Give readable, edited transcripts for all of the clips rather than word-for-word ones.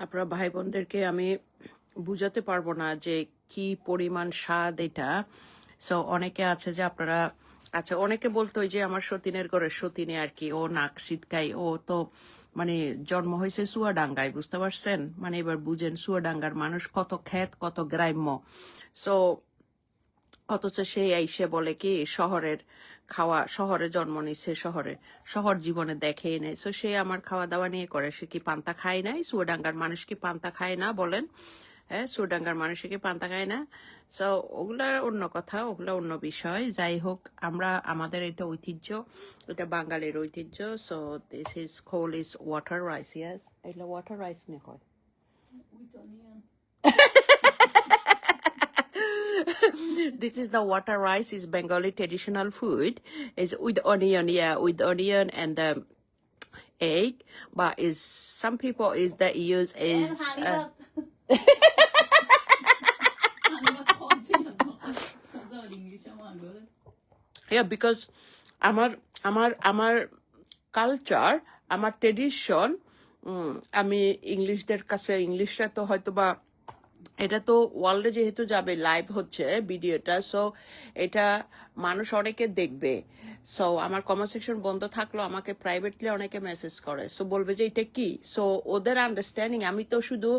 আপনারা ভাই বোনদেরকে আমি বুঝাতে পারবো না যে কি পরিমাণ স্বাদ এটা। সো অনেকে আছে যে আপনারা, আচ্ছা অনেকে বলতো ওই যে আমার সতীনের ঘরে সতীনে আর কি, ও নাক সিটকাই, ও তো মানে জন্ম হয়েছে চুয়াডাঙ্গায়, বুঝতে পারছেন? মানে এবার বুঝেন চুয়াডাঙ্গার মানুষ কত খ্যাত, কত গ্রাম্য। সো অথচ সে আইসে বলে কি শহরের খাওয়া, শহরে জন্ম নিচ্ছে, শহর জীবনে দেখেই নেই। সো সে আমার খাওয়া দাওয়া নিয়ে করে, সে কি পান্তা খায় নাই? চুয়াডাঙ্গার মানুষ কি পান্তা খায় না বলেন? হ্যাঁ, চুয়াডাঙ্গার মানুষ কি পান্তা খায় না? সো ওগুলা অন্য কথা, ওগুলা অন্য বিষয়। যাই হোক, আমরা আমাদের এটা ঐতিহ্য, এটা বাঙালির ঐতিহ্য। সো দিস ইজ খোল ইজ ওয়াটার রাইস। ইয়াস, এটা ওয়াটার রাইস নিয়ে হয়। This is the water rice, is Bengali traditional food. It's with onion, yeah, with onion and the egg. But is some people is that use is yeah, because আমার আমার culture, আমার tradition, আমি ইংলিশদের কাছে, ইংলিশরা তো হয়তো বা এটা তো ওয়ার্ল্ডে যেহেতু যাবে, লাইভ হচ্ছে ভিডিওটা, সো এটা মানুষ অনেকে দেখবে। সো আমার কমেন্ট সেকশন বন্ধ থাকলো, আমাকে প্রাইভেটলি অনেকে মেসেজ করে, সো বলবে যে এটা কি। সো ওদের আন্ডারস্ট্যান্ডিং, আমি তো শুধু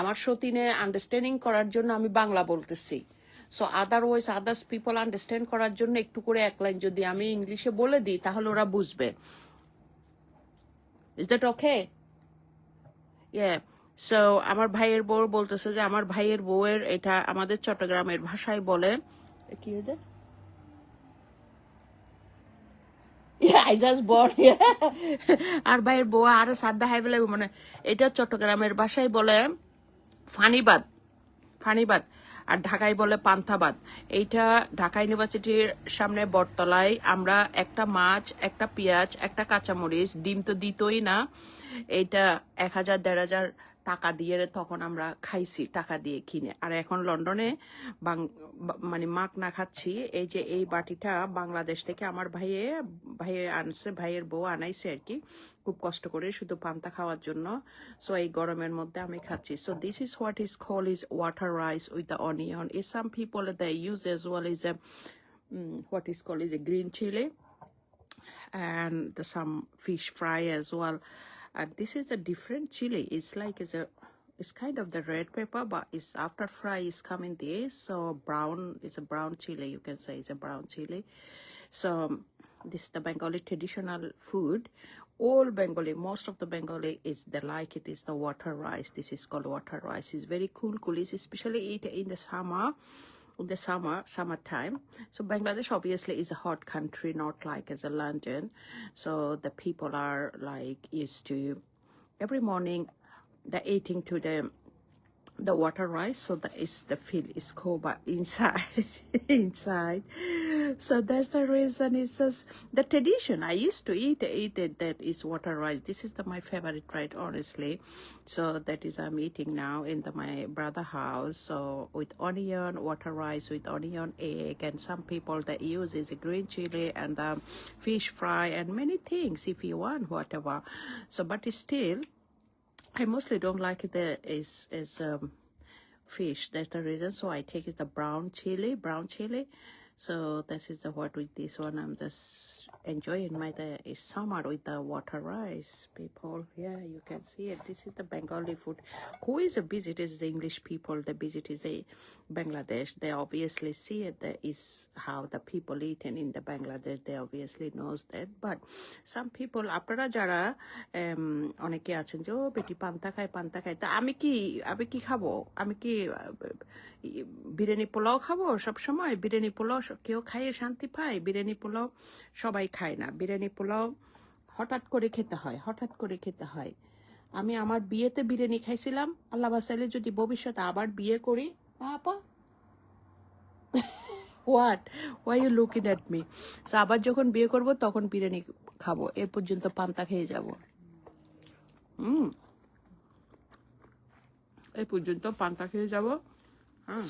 আমার সতীনে আন্ডারস্ট্যান্ডিং করার জন্য আমি বাংলা বলতেছি। So otherwise others people understand করার জন্য একটু করে এক লাইন যদি আমি ইংলিশে বলে দিই তাহলে ওরা বুঝবে। Is that okay? ইয়ে, সো আমার ভাইয়ের বউ বলতেছে যে আমার ভাইয়ের বউয়ের এটা আমাদের চট্টগ্রামের ভাষায় বলে কি হয়েছে? I just born. আর ভাইয়ের বউ আরো সাদা হাই বলে, মানে এটা চট্টগ্রামের ভাষায় বলে ফানিবাদ, ফানিবাদ। আর ঢাকায় বলে পান্থাবাদ। এইটা ঢাকা ইউনিভার্সিটির সামনে বটতলায় আমরা একটা মাছ, একটা পেঁয়াজ, একটা কাঁচামরিচ, ডিম তো দিতই না, এইটা 1000-1500 টাকা দিয়ে তখন আমরা খাইছি, টাকা দিয়ে কিনে। আর এখন লন্ডনে মানে মাক না খাচ্ছি। এই যে এই বাটিটা বাংলাদেশ থেকে আমার ভাইয়ে আনছে, ভাইয়ের বউ আনাইছে আর কি, খুব কষ্ট করে শুধু পান্তা খাওয়ার জন্য। সো এই গরমের মধ্যে আমি খাচ্ছি। So this is what is call is water rice with the onion. Is some people they use as well is a what is called is a green chili and some fish fry as well. And this is the different chili. It's like it's kind of the red pepper, but it's after fry is coming this. So brown, it's a brown chili. You can say it's a brown chili. So this is the Bengali traditional food. All Bengali, most of the Bengali is they like it is the water rice. This is called water rice. It's very cool. It's especially eat in the summer. In the summertime. So Bangladesh obviously is a hot country, not like as a London. So the people are like used to every morning they're eating to the water rice, so that is the feel is cold but inside inside. So that's the reason. It's just the tradition. I used to eat it, that is water rice. This is my favorite, right, honestly. So that is I'm eating now in my brother house. So with onion, water rice with onion, egg, and some people that use is a green chili and fish fry and many things if you want, whatever. So but still I mostly don't like it is fish. That's the reason. So I take it the brown chili. So this is the what with this one. I'm just enjoying my summer with the water rice, people. Yeah, you can see it. This is the Bengali food. Who is a visit is the English people. The visit is the Bangladesh. They obviously see it. That is how the people eating in the Bangladesh. They obviously knows that. But some people, আপনারা যারা অনেকে আছেন যে ও বেটি পান্তা খায়, তা আমি কি খাবো? আমি কি বিরিয়ানি পোলাও খাবো? সব সময় বিরিয়ানি পোলাও কেউ খাইয়ে শান্তি পায়? বিরিয়ানি পোলাও সবাই খায় না। বিরিয়ানি পোলাও হঠাৎ করে খেতে হয়। আমি আমার বিয়েতে বিরিয়ানি খাইছিলাম। আল্লাহ বাসাইলে যদি ভবিষ্যতে আবার বিয়ে করি, আপা what, why you looking at me? So আবার যখন বিয়ে করব তখন বিরিয়ানি খাবো, এ পর্যন্ত পান্তা খেয়ে যাব। এই পর্যন্ত পান্তা খেয়ে যাব। হ্যাঁ,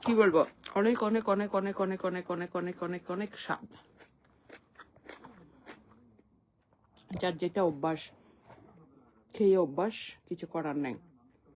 কি বলবো, অনেক অনেক অনেক অনেক অনেক অনেক অনেক অনেক অনেক অনেক স্বাদ। যার যেটা অভ্যাস, খেয়ে অভ্যাস, কিছু করার নেই।